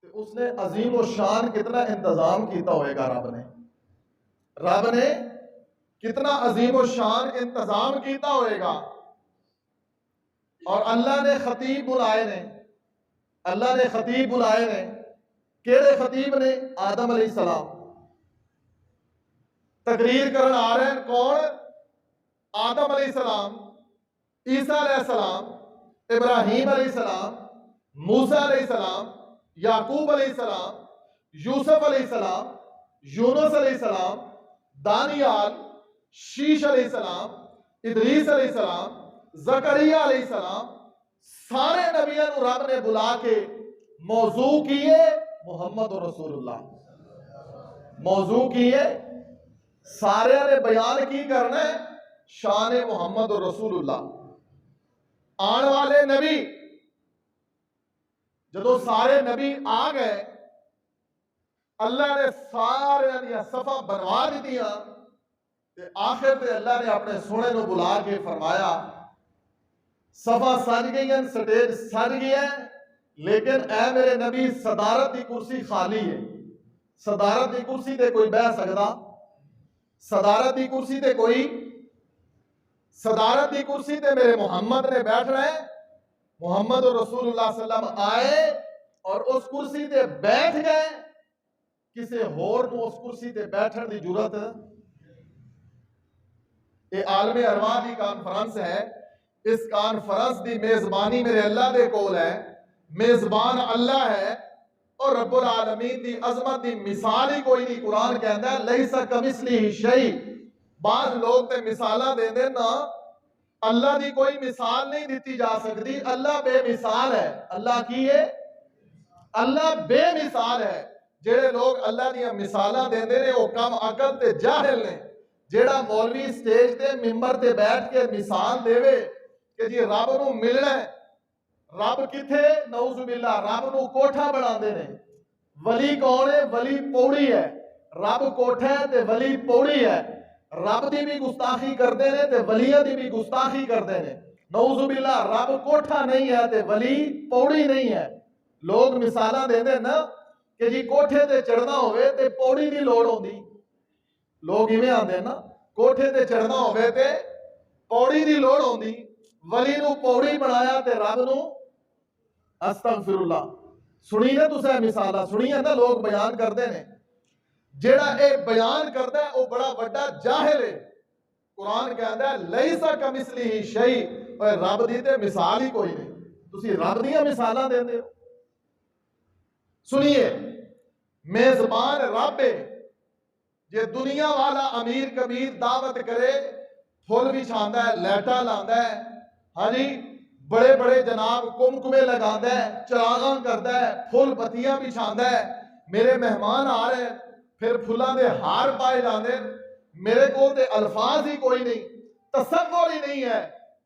ते उसने अजीम व शान कितना इंतजाम किया होएगा। रब ने कितना अजीम व शान इंतजाम किया होएगा। और अल्लाह ने खतीब बुलाए ने, अल्लाह ने खतीब बुलाए ने। केड़े खतीब ने? आदम अलैहिस्सलाम तकरीर करन आ रहे हैं। कौन? आदम अलैहिस्सलाम, ईसा अलैहिस्सलाम, इब्राहीम अलैहिस्सलाम, मूसा अलैहिस्सलाम, याकूब अलैहिस्सलाम, यूसुफ अलैहिस्सलाम, यूनुस अलैहिस्सलाम, दानियाल, शीश अलैहिस्सलाम, इदरीस अलैहिस्सलाम, जकरिया अलैहिस्सलाम, सारे नबियों को रब ने बुला के मौजू किए मुहम्मद रसूलुल्लाह। मौजू किए सारे ने बयान की करना है शान मुहम्मद रसूलुल्लाह। आने वाले नबी जदों सारे नबी आ गए, अल्लाह ने सारे दियां सफा बनवा दिया। आखिर ते अल्लाह ने अपने सोने को बुला के फरमाया सफा सज गई, स्टेज सज गया, लेकिन ऐ मेरे नबी सदारत की कुर्सी खाली है। सदारत की कुर्सी ते कोई बह सकदा? सदारत की कुर्सी ते कोई? सदारत की कुर्सी ते मेरे मुहम्मद ने बैठना है। मुहम्मद रसूलुल्लाह सल्लम आए और उस कुर्सी ते बैठ गए। किसी होर को उस कुर्सी ते बैठने की जरूरत? ये आलमे अरवाह की कॉन्फ्रेंस है। इस कॉन्फ्रेंस की मेजबानी मेरे अल्लाह दे कोल है। मेजबान अल्लाह है और रब्बुल आलमीन की अजमत की मिसाल ही कोई नहीं। कुरान कहता है लैसा कमिसलिही शै। बाद लोग ते मिसालां देंदे ना, अल्लाह की कोई मिसाल नहीं दी जा सकती। अल्लाह बेमिसाल है। अल्लाह की है? अल्लाह बेमिसाल है। जेड़े लोग अल्लाह दी मिसालां देंदे ने वो कम अकल ते जाहिल ने। जेड़ा मौलवी स्टेज ते मिंबर ते बैठ के मिसाल देवे कि जी रब नूं मिलना है, रब किथे? नऊजुबिल्लाह, रब नूं कोठा बनाते ने। वली कौन है? वली पौड़ी है। रब कोठा है ते वली पौड़ी है। रब की भी गुस्ताखी करते हैं ते वलियां की भी गुस्ताखी करते हैं। नऊजुबिल्लाह, रब कोठा नहीं है ते वली पौड़ी नहीं है। लोग मिसालां देंदे ना कि जी कोठे ते चढ़ना होवे ते पौड़ी की लोड़ होंदी। लोग इवें आंदे ना, कोठे ते चढ़ना होवे ते पौड़ी की लोड़ होंदी। वली नूं पौड़ी बनाया ते रब नूं अस्तगफिरुल्लाह। सुनी ना तुसें मिसालां? सुनिए ना, लोग बयान करते हैं। जेड़ा ये बयान करता है वो बड़ा बड़ा जाहिल है। कुरान कहता है लैसा कमिसलिही शै। रब दी ते मिसाल ही कोई नहीं। तुसी रब दीयां मिसालां देंदे हो। सुनिए, मेजबान रब है। जे दुनिया वाला अमीर कबीर दावत करे, फुल बिछांदा है, लाइटां लांदा है, हाँ जी, बड़े बड़े जनाब कुमकुमे लगांदा है, चरागां करता है, फुल बत्तियां बिछांदा है। मेरे मेहमान आ रहे, फिर फुलां दे हार पाए जांदे। मेरे को ते अल्फाज ही कोई नहीं, तसव्वुर ही नहीं है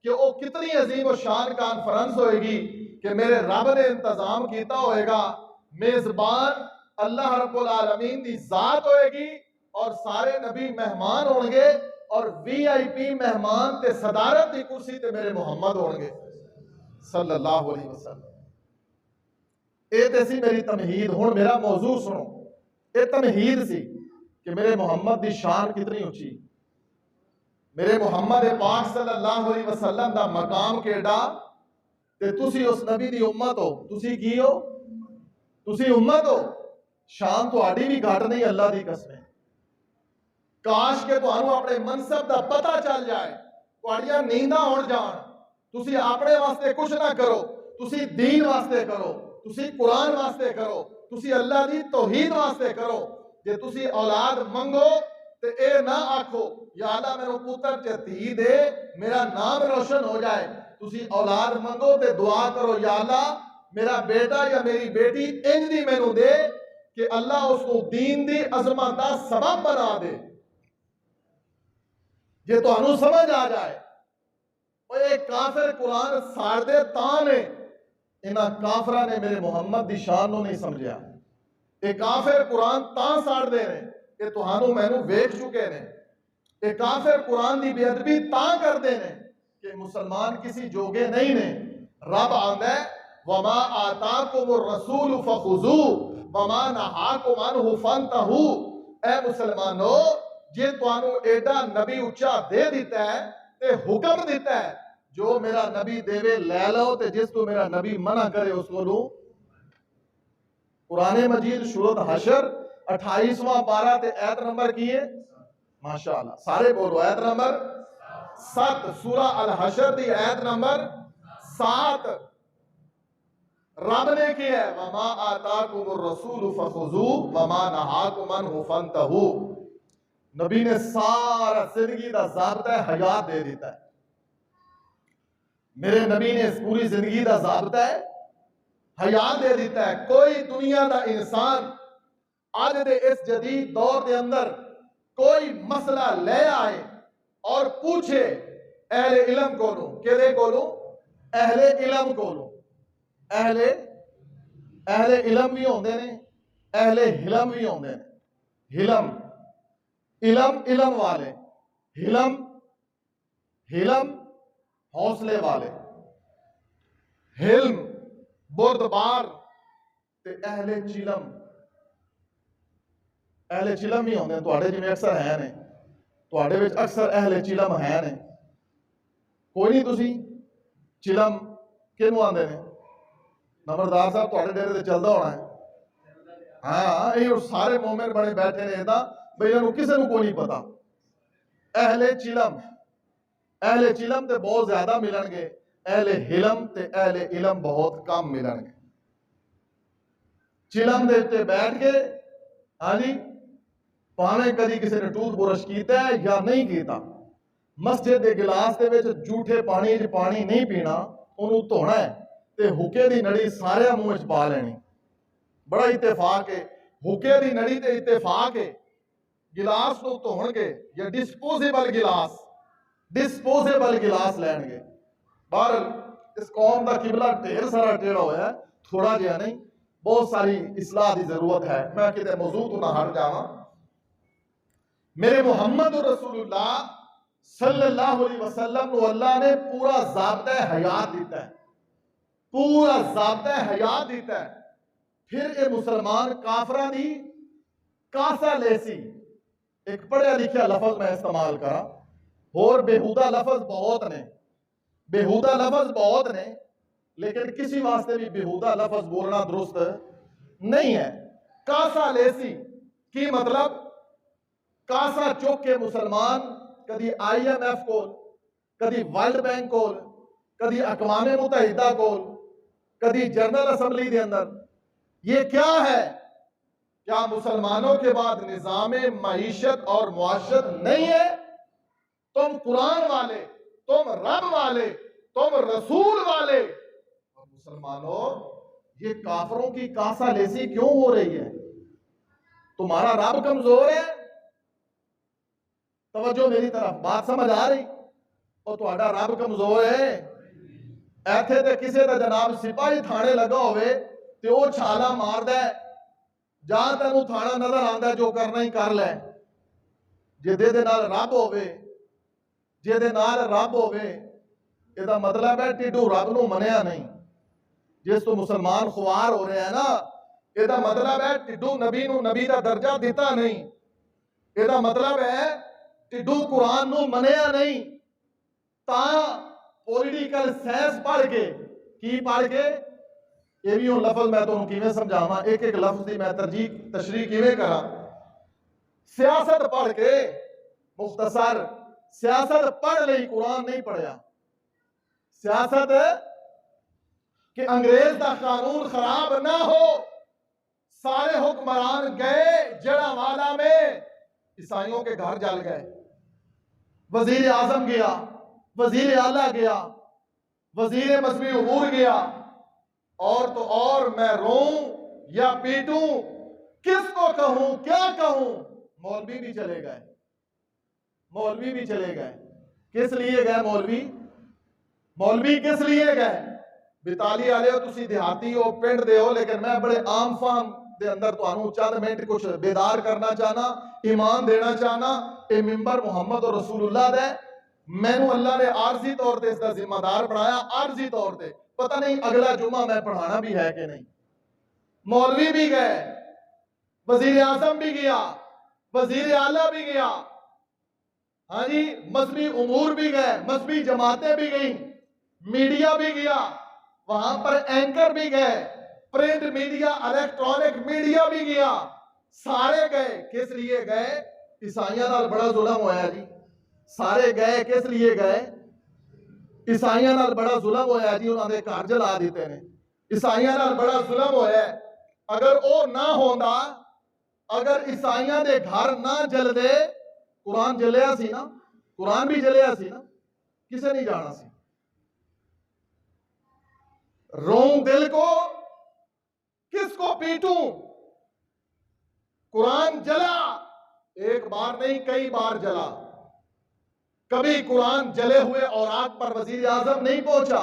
कि वो कितनी अजीम और शान कॉन्फ्रेंस होएगी कि मेरे रब ने इंतजाम किया होएगा। मेजबान अल्लाह रब्बुल आलमीन की जात होएगी और सारे नबी मेहमान होंगे और वीआईपी मेहमान ते सदारत की कुर्सी ते मेरे मुहम्मद होंगे सल्लल्लाहु अलैहि वसल्लम। ये ते सी मेरी तमहीद। हुण मेरा मौजू सुनो। ये तमहीद सी कि मेरे मुहम्मद की शान कितनी ऊंची, मेरे मुहम्मद पाक सल्लल्लाहु अलैहि वसल्लम का मकाम केड़ा। ते तुसी उस नबी की उम्मत हो। तुसी की हो? तुसी उम्मत हो। शान तुहाडी भी घट नहीं, अल्लाह की कसम। काश के तुहानू अपने मनसब का पता चल जाए, तुहाडियां नींदां उड़ जान। तुसी अपने वास्ते कुछ ना करो, तुसी दीन वास्ते करो, तुसी कुरान वास्ते करो, तुसी अल्लाह की तौहीद वास्ते करो। जे तुसी औलाद मंगो ते ए ना आखो या अल्लाह मेरे पुत्र ते धी दे, मेरा नाम रोशन हो जाए। तुसी औलाद मंगो ते दुआ करो या अल्लाह मेरा बेटा या मेरी बेटी इंज दी मैनू दे कि अल्लाह उसको दीन दी अजमत दा सबब बना दे। जे तुहानू समझ आ जाए ओए काफिर कुरान साड़दे तां ने, इन्हां काफिरां ने मेरे मुहम्मद दी शान नूं नहीं समझिया। ये काफिर कुरान तां साड़दे ने कि तुहानू मैनू वेख चुके ने। ये काफिर कुरान की बेअदबी तां करते हैं कि मुसलमान किसी जोगे नहीं ने। रब आंदा है वमा आताकुमुर रसूल फखुजू वमा नहाकुम अन्हु फंतहू। ए मुसलमानो, जे तुहानू एडा नबी उच्चा दे दिता है ते हुक्म दिता है, जो मेरा नबी देवे ले लो, ते जिस तो मेरा नबी मना करे उसको लो। कुरान मजीद सूरत हशर 28वां पारा ते आयत नंबर की है? माशाअल्लाह, सारे बोलो आयत नंबर 7, सूरा अल हशर दी आयत नंबर 7। रब ने किया है वमा आताकुमुर रसूल फखुजू वमा नहाकुम अन्हु फंतहू। नबी ने सारा जिंदगी का ज़ाब्ता हयात दे दिता है। मेरे नबी ने इस पूरी जिंदगी का ज़ाब्ता है हयात दे दिता है। कोई दुनिया का इंसान आज दे इस जदीद दौर के अंदर कोई मसला ले आए और पूछे अहले इलम कोलो, केदे कोलो? अहले इलम कोलो। अहले इलम भी होंदे ने, अहले हिलम भी होंदे ने। हिलम इलम इलम वाले, हिलम हौसले वाले, हिल्म बुर्दबार ते अहले चिलम भी होंदे। तुहाडे जिवें अक्सर है ने, तुहाडे विच अक्सर अहले चिलम है ने। कोई नहीं, तुसी चिलम किहनूं आंदे ने? नंबरदार साहब तुहाडे डेरे ते चलदा होना है। हाँ, ये सारे मोमिन बने बैठे ने इदां बई इन्हां नूं किसे नूं कोई नहीं पता। अहले चिलम ते बहुत ज्यादा मिलणगे, अहले हिलम ते अहले इलम बहुत कम मिलणगे। चिलम दे उत्ते बैठ के, हाँ जी, भावें कदी किसी ने टूथ ब्रश कीता है या नहीं कीता, मस्जिद के गिलास दे विच झूठे पानी च पानी नहीं पीना, उन्होंने धोना है ते हुक्के दी नड़ी सारे मुंह च पा लेनी। बड़ा इत्तेफाक है, हुक्के दी नड़ी ते इत्तेफाक है। गिलास को धोणगे या डिस्पोजेबल गिलास लैणगे। बहरहाल इस कौम का किबला ढेर सारा टेढ़ा होया है, थोड़ा जिहा नहीं, बहुत सारी इस्लाह की जरूरत है। मैं किते मौजू तो ना हट जावां। मेरे मुहम्मद रसूलुल्लाह सल्लल्लाहु अलैहि वसल्लम को अल्लाह ने पूरा ज़ाब्ता हयात दिता है, पूरा ज़ाब्ता हयात दिता है। फिर ये मुसलमान काफरा दी कासा लेसी, एक पढ़िया लिखिया लफज मैं इस्तेमाल करा, और बेहुदा लफज बहुत ने, लेकिन किसी वास्ते भी बेहुदा लफज बोलना दुरुस्त नहीं है। कासा लेसी की मतलब? कासा चुक के मुसलमान कदी IMF कोल, कदी वर्ल्ड बैंक कोल, कदी अक़वाम मुत्तहिदा कोल, कदी जनरल असम्बली के अंदर। ये क्या है? क्या मुसलमानों के बाद निज़ाम मईशत और मुआशरत नहीं है? तुम कुरान वाले, तुम रब वाले, तुम रसूल वाले, और मुसलमानों ये काफरों की कासा लेसी क्यों हो रही है? तुम्हारा रब कमजोर है? तवज्जो मेरी तरफ, बात समझ आ रही? और तुम्हारा रब कमजोर है? ऐथे ते किसे दा जनाब सिपाही थाने लगा होवे ते वो छाला मारदा है, जां तेनू थाना नजर आंदा, जो करना ही कर लै। जिहदे नाल रब होवे, जिहदे नाल रब होवे, इहदा मतलब है टिड्डू रब नूं मनिया नहीं। जिस तो मुसलमान खुआर हो रहे हैं ना, इहदा मतलब है टिड्डू नबी नूं नबी दा दर्जा दिता नहीं। इहदा मतलब है टिड्डू कुरान नूं मनिया नहीं। तां पॉलिटिकल साइंस पढ़ के, की पढ़ के, ये भी हूँ लफज मैं तुहानूं किवें समझावां, एक एक लफ्ज की मैं तशरीह किवें करा। सियासत पढ़ के, मुख्तसर सियासत पढ़ ली, कुरान नहीं पढ़िया। सियासत कि अंग्रेज का कानून खराब ना हो। सारे हुक्मरान गए जड़ावाला में, ईसाइयों के घर जल गए। वजीर आजम गया, वजीर आला गया, वजीर मजहबी उमूर गया, और तो और मैं रोऊं या पीटूं, किसको कहूं, क्या कहूं? मौलवी भी चले गए, मौलवी भी चले गए। किस लिए गए मौलवी? मौलवी किस लिए गए? बिताली वाले हो, तुसी देहाती हो, पिंड दे हो, लेकिन मैं बड़े आम फाम दे अंदर तुहानू चंद मिनट कुछ बेदार करना चाहना, ईमान देना चाहना। ये मिंबर मुहम्मद और रसूलुल्लाह दा, मैनू अल्लाह ने आरजी तौर पर इसका जिम्मेदार बनाया, आरजी तौर पर। पता नहीं अगला जुमा मैं पढ़ाना भी है कि नहीं। मौलवी भी गए, वजीर आजम भी गया, वजीर आला भी गया, हाँ जी, मजहबी उमूर भी गए, मजहबी जमातें भी गई, मीडिया भी गया, वहां पर एंकर भी गए, प्रिंट मीडिया, इलेक्ट्रॉनिक मीडिया भी गया, सारे गए। किस लिए गए? ईसाइयां नाल बड़ा जुल्म होया जी। सारे गए किस लिए गए? ईसाइयां नाल बड़ा जुल्म होया जी, उन्होंने घर जला दिते ने। ईसाइयां नाल बड़ा जुल्म होया। अगर वो ना होंदा, अगर ईसाइयां दे घर ना जलदे, कुरान जलिया सी ना, कुरान भी जलिया सी ना, किसे नहीं जाना सी। रोऊं दिल को, किसको पीटूं? कुरान जला, एक बार नहीं कई बार जला। कभी कुरान जले हुए औराक पर वजीर आजम नहीं पहुंचा,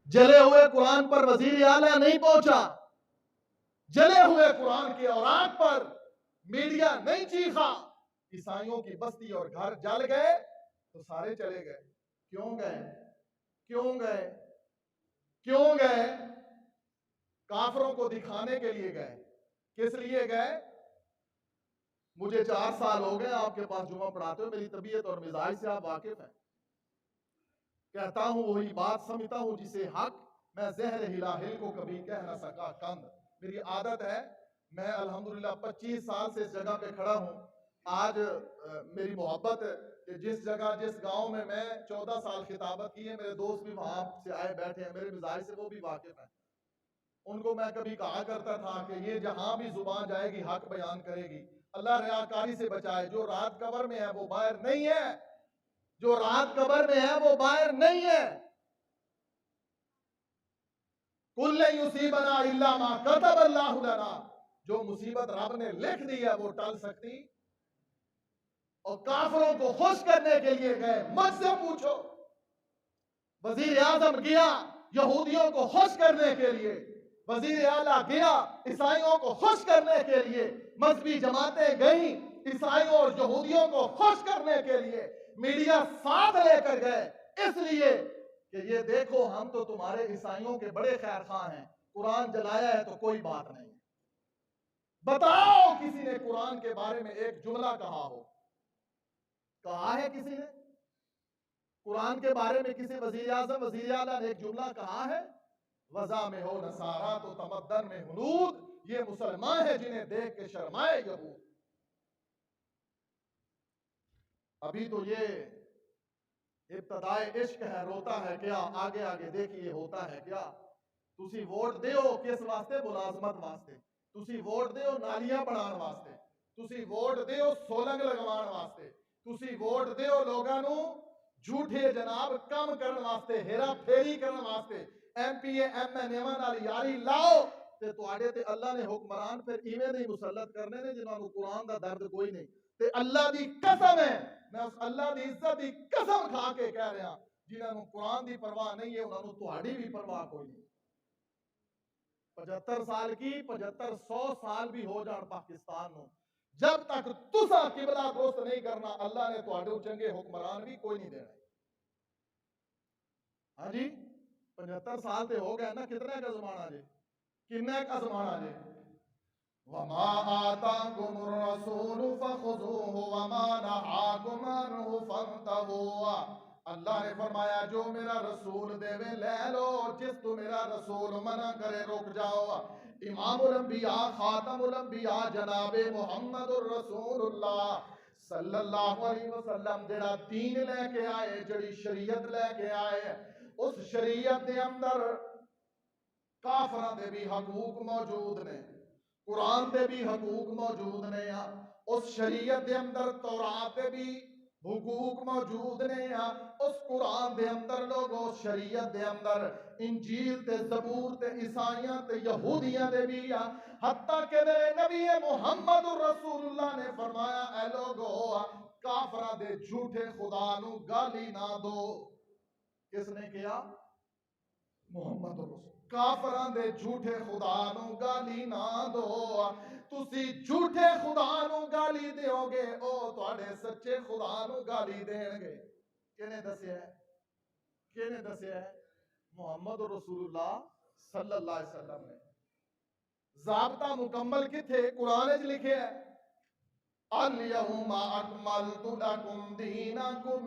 जले हुए कुरान पर वजीर आला नहीं पहुंचा, जले हुए कुरान के औराक पर मीडिया नहीं चीखा। ईसाइयों की बस्ती और घर जल गए तो सारे चले गए। क्यों गए? क्यों गए? क्यों गए? काफरों को दिखाने के लिए गए। किस लिए गए? मुझे 4 साल हो गए आपके पास जुमा पढ़ाते हो, मेरी तबीयत और मिजाज से आप वाकिफ हैं। कहता हूं वही बात, समझता हूं जिसे हक, मैं जहर हिला हिल को कभी कह ना सका कंद। मेरी आदत है, मैं अल्हम्दुलिल्लाह 25 साल से इस जगह पे खड़ा हूं। आज मेरी मोहब्बत कि जिस जगह, जिस गांव में मैं 14 साल खिताबत की है, मेरे दोस्त भी वहां से आए बैठे हैं, मेरे मिजाज से वो भी वाकिफ हैं। उनको मैं कभी कहा करता था कि ये जहां भी जुबान जाएगी हक बयान करेगी। अल्लाह रियाकारी से बचाए। जो रात कब्र में है वो बाहर नहीं है, जो रात कब्र में है वो बाहर नहीं है। कुल युसीबना इल्ला मा कतब अल्लाहु लना, जो मुसीबत रब ने लिख दी है वो टल सकती। और काफिरों को खुश करने के लिए गए। मुझसे पूछो, वजीर आजम गया यहूदियों को खुश करने के लिए, वजीर आला गया ईसाइयों को खुश करने के लिए, मजहबी जमातें गई ईसाइयों और यहूदियों को खुश करने के लिए, मीडिया साथ लेकर गए इसलिए कि ये देखो हम तो तुम्हारे ईसाइयों के बड़े खैर खां हैं, कुरान जलाया है तो कोई बात नहीं। बताओ किसी ने कुरान के बारे में एक जुमला कहा हो? कहा है किसी ने? कुरान के बारे में किसी वजीर आजम, वजीर आला ने एक जुमला कहा है? वजा में हो नसारा तो तमद्दन में हुनूद, ये मुसलमान है जिन्हें देख के शर्माए यहूद। अभी तो ये इब्तदाए इश्क है, रोता है क्या, आगे आगे देखिए होता है क्या। तुसी वोट दियो किस वास्ते? मुलाजमत वास्ते। तुसी वोट दियो नालियां बनाने वास्ते, तुसी वोट दियो सोलंग लगवाने वास्ते, तुसी वोट दियो लोगों नू झूठे जनाब कम करने वास्ते, हेरा फेरी करने वास्ते, एमपीए एमएनए नाल यारी लाओ ते तुहाडे ते अल्लाह ने हुक्मरान फिर इवें नहीं मुसल्लत करने ने जिन्हां नू कुरान दा दर्द कोई नहीं। ते अल्लाह दी कसम है, मैं उस अल्लाह दी इज्जत दी कसम खा के कह रहा, जिन्हां नू कुरान दी परवाह नहीं है उन्हां नू तुहाडी भी परवाह कोई नहीं। 75 साल की 75 100 साल भी हो जान पाकिस्तान नू, जब तक तुसा किबला दुरुस्त नहीं करना अल्लाह ने तुहाडे चंगे हुक्मरान भी कोई नहीं देना। हाँ जी, 75 साल ते हो गए ना, कितने का जमाना जे, किन्ने का जमाना जे। वमा आताकुमुर रसूलु फखुज़ूहु वमा नहाकुम अन्हु फंतहू। अल्लाह ने फरमाया जो मेरा रसूल देवे ले लो, जिस तू मेरा रसूल मना करे रुक जाओ। इमामुल अंबिया खातमुल अंबिया जनाबे मुहम्मदुर रसूलुल्लाह सल्लल्लाहु अलैहि वसल्लम जेड़ा दीन लेके आए, जड़ी शरीयत लेके आए, उस शरीयत के अंदर काफरा दे भी हकूक मौजूद ने, कुरान दे भी हकूक मौजूद ने। उस शरीयत के अंदर तौरात दे भी हुकूक मौजूद ने। उस कुरान दे अंदर लोगो शरीयत दे अंदर इंजील ते ज़बूर ते ईसाइयां ते यहूदियां दे भी हत्ता के मेरे नबी मुहम्मद रसूलुल्लाह ने फरमाया ऐ लोगो काफरा दे झूठे खुदा नू गाली ना दो। किसने किया? मुहम्मद रसूल। काफरां दे झूठे खुदा नू गाली ना दो। तुसी झूठे खुदा नू गाली दियोगे ओ तुहाडे सच्चे खुदा नू गाली देणगे। किने दस्या है? किने दस्या है? मुहम्मद रसूलुल्लाह सल्लल्लाहु अलैहि वसल्लम ने ज़ाब्ता मुकम्मल किथे कुरान च लिखे है अल-यौमा अकमलतु लकुम दीनकुम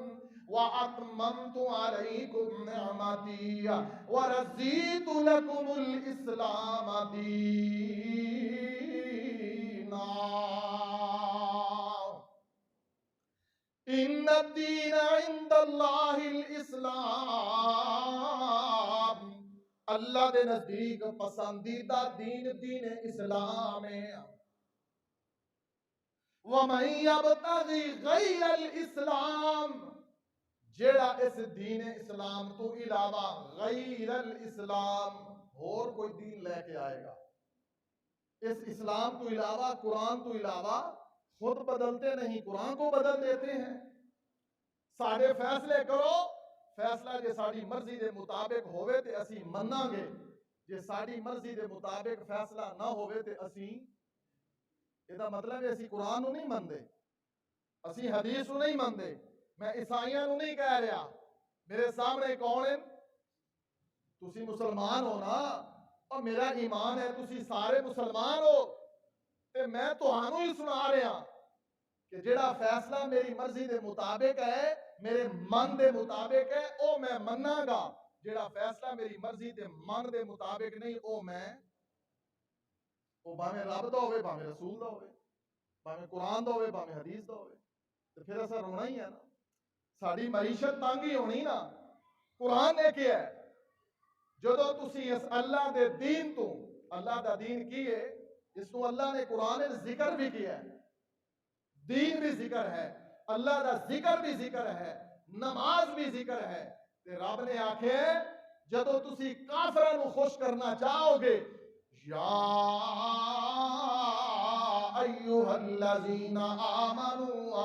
व अतममतु अलैकुम निअमती व रज़ीतु लकुमुल इस्लाम दीना इन्ना दीन इंदल्लाहिल इस्लाम अल्लाह दे नजदीक पसंदीदा दीन दीन इस्लाम है वमन यब्तगी गैरल इस्लाम जेड़ा इस दीन इस्लाम तो इलावा गैरल इस्लाम और कोई दीन लेके आएगा इस इस्लाम तो इलावा कुरान तो इलावा खुद बदलते नहीं कुरान को बदल देते हैं साडे फैसले करो फैसला जे साडी मर्जी दे मुताबिक होवे ते असी मन्नांगे जे साडी मर्जी दे मुताबिक फैसला ना होवे ते असी ਇਹਦਾ मतलब है ਅਸੀਂ कुरान ਨੂੰ नहीं ਮੰਨਦੇ ਅਸੀਂ हदीस ਨੂੰ नहीं ਮੰਨਦੇ मैं ईसाइयां ਨੂੰ नहीं कह रहा मेरे सामने कौन है ਤੁਸੀਂ मुसलमान हो ना और मेरा ईमान है ਤੁਸੀਂ सारे मुसलमान हो ਤੇ मैं ਤੁਹਾਨੂੰ ही सुना रहा कि ਜਿਹੜਾ फैसला मेरी मर्जी के मुताबिक है मेरे मन के मुताबिक है वो मैं मन्नागा ਜਿਹੜਾ फैसला मेरी मर्जी के मन के मुताबिक नहीं वो मैं ਉਹ ਭਾਵੇਂ ਰੱਬ ਦਾ ਹੋਵੇ ਭਾਵੇਂ ਰਸੂਲ ਦਾ ਹੋਵੇ ਭਾਵੇਂ ਕੁਰਾਨ ਦਾ ਹੋਵੇ ਭਾਵੇਂ ਹਦੀਸ ਦਾ ਹੋਵੇ ਤੇ ਫਿਰ ਅਸਾਂ ਰੋਣਾ ਹੀ ਹੈ ਨਾ ਸਾਡੀ ਮਈਸ਼ਤ ਤੰਗ ਹੀ ਹੋਣੀ ਨਾ ਕੁਰਾਨ ਨੇ ਕਿਹਾ ਜਦੋਂ ਤੁਸੀਂ ਇਸ ਅੱਲਾ ਦੇ ਦੀਨ ਤੋਂ ਅੱਲਾ ਦਾ ਦੀਨ ਕੀ ਹੈ ਇਸ ਨੂੰ ਅੱਲਾ ਨੇ ਕੁਰਾਨ ਵਿੱਚ ਜ਼ਿਕਰ ਵੀ ਕੀਤਾ ਹੈ दीन भी जिक्र है अल्लाह का जिक्र भी जिक्र है नमाज भी जिक्र है ते रब ने आखे जदों तुसी काफिरां नूं खुश करना चाहोगे या अय्युहल्लज़ीना आमनू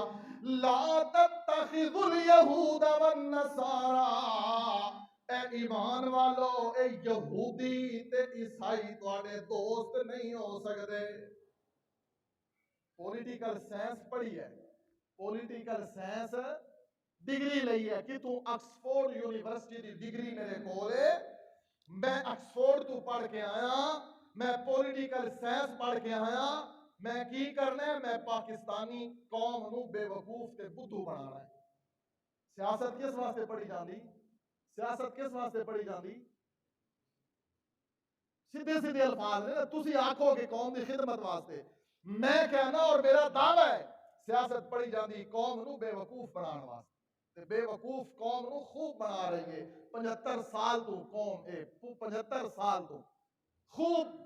ला तत्तखिज़ुल यहूदा वन नसारा ए ईमान वालो ए यहूदी ते ईसाई तुहाडे दोस्त नहीं हो सकदे पॉलिटिकल साइंस पढ़ी है पॉलिटिकल साइंस डिग्री लई है कि तू ऑक्सफोर्ड यूनिवर्सिटी की डिग्री मेरे कोल है मैं ऑक्सफोर्ड तू पढ़ के आया मैं पॉलिटिकल साइंस पढ़ के आया मैं की करना है मैं पाकिस्तानी कौम नू बेवकूफ ते बुद्धू बनाना है सियासत किस वास्ते पढ़ी जाती सियासत किस वास्ते पढ़ी जाती सीधे सीधे अल्फाज ने तुसी आखोगे कौम की खिदमत वास्ते मैं कहना और मेरा दावा है सियासत पढ़ी जाती कौम नू बेवकूफ बनाने वास्ते बेवकूफ कौम नू खूब बना रही है 75 साल तो कौम 75 साल तो खूब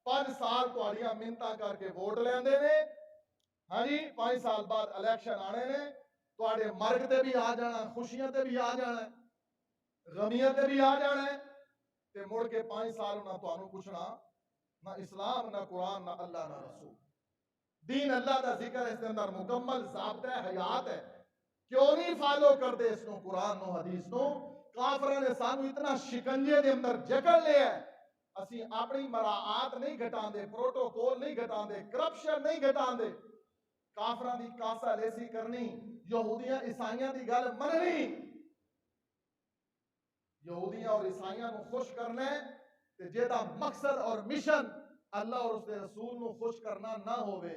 5 साल तुहाड़ियां मिन्नतां करके वोट लेंदे ने हाँ जी 5 साल बाद इलेक्शन आने ने तुहाडे मर्ग ते भी आ जाना खुशियां ते भी आ जाना गमियां ते भी आ जाना ते मुड़ के 5 साल उन्हां तुहानू पुछना ना इस्लाम ना कुरान ना अल्लाह ना रसूल दीन अल्लाह का जिक्र इसके अंदर मुकम्मल ज़ाब्ता हयात है क्यों नहीं फॉलो करते इसको कुरान नो हदीस नो काफिरां ने सानू इतना शिकंजे दे अंदर जकड़ लिया है असी अपनी मराआत नहीं घटांदे प्रोटोकॉल नहीं घटांदे करप्शन नहीं घटांदे काफिरां दी कासा लेसी करनी यहूदियां ईसाइयां दी गल मननी यहूदियां और ईसाइयां नु खुश करना है ते जेदा मकसद और मिशन अल्लाह और उसके रसूल नु खुश करना ना होवे